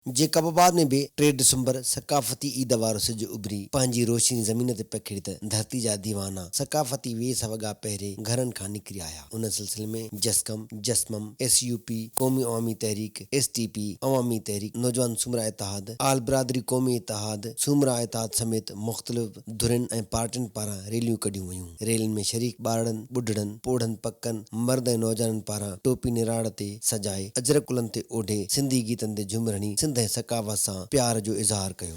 जेकबाबाद में भी 3 दिसंबर सकाफती ईद वारो सिज उभरी पंहिंजी रोशनी ज़मीन ते पखिड़ी त धरती जा दीवाना सकाफती वेस वॻा पहिरें घरनि खां निकिरी आया। उन सिलसिले में जस्कम, जस्मम, SUP, क़ौमी अवामी तहरीक, STP, अवामी तहरीक, नौजवान सुमरा इत्तेहाद, आल बिरादरी क़ौमी इत्तेहाद, सुमरा इत्तेहाद समेत मुख़्तलिफ़ धुरिन ऐं पार्टियुनि पारां रैलियूं कढियूं वयूं। रैलियुनि में शरीक ॿारनि, ॿुढड़नि, पोढ़नि, पकनि, मर्द ऐं नौजवाननि पारां टोपी निराड़ ते सजाए, अजरक कुलनि ते ओढ़े, सिंधी गीतनि ते झुमरणी सिंध ऐं सकावत सां प्यार जो इज़हार कयो।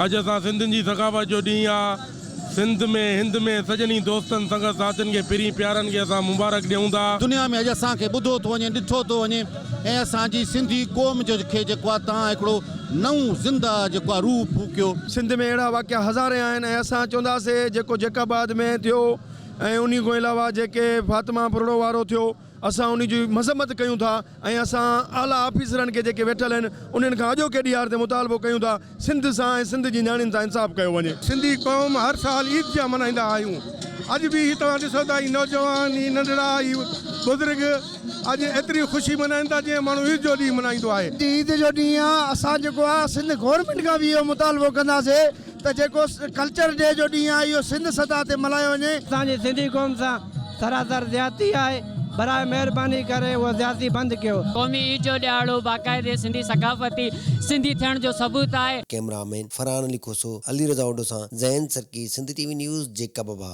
अॼु असां सिंधियुनि जी सकावत जो ॾींहुं आहे। सिंध में हिंद में सजनी दोस्तनि संगत साथियुनि खे पिरी प्यारनि खे असां मुबारक ॾियूं था। दुनिया में अॼु असांखे ॿुधो थो वञे, ॾिठो थो वञे ऐं असांजी सिंधी क़ौम जो खे जेको आहे तव्हां हिकिड़ो नओं ज़िंदा जेको आहे रूह फूकियो। सिंध में अहिड़ा वाक़िया हज़ारे आहिनि ऐं असां चवंदासीं जेको जेकाबाद में थियो ऐं उन खां अलावा जेके फातिमा पुरड़ो वारो थियो असां उन जी मज़म्मत कयूं था ऐं असां आला ऑफिसरनि खे जेके वेठल आहिनि उन्हनि खां अॼोके ॾियार ते मुतालबो कयूं था सिंध सां ऐं सिंध जी नियाणियुनि सां इंसाफ़ कयो वञे। सिंधी क़ौम हर साल ईद जा मल्हाईंदा आहियूं। अॼु बि तव्हां ॾिसो था नौजवान नंढड़ा बुज़ुर्ग अॼु एतिरी ख़ुशी मल्हाइनि था जीअं माण्हू ईद जो ॾींहुं मल्हाईंदो आहे। ईद जो ॾींहुं आहे असां जेको आहे सिंध गवर्नमेंट खां बि इहो मुतालबो कंदासीं त जेको कल्चर डे जो ॾींहुं आहे इहो सिंध सतह ते मल्हायो वञे। असांजी सिंधी क़ौम सां सरासर ज़्यादती आहे, बराए महिरबानी करे उहा ज़्यादती बंदि कयो। क़ौमी ईद जो ॾियारो बाक़ाइदे सिंधी सकाफ़ती सिंधी थियण जो सबूत आहे। कैमरामैन फरहान अली खोसो, अली रज़ा ओडो सां ज़ैन सरकी, सिंध TV न्यूज़, जेकबाबाद।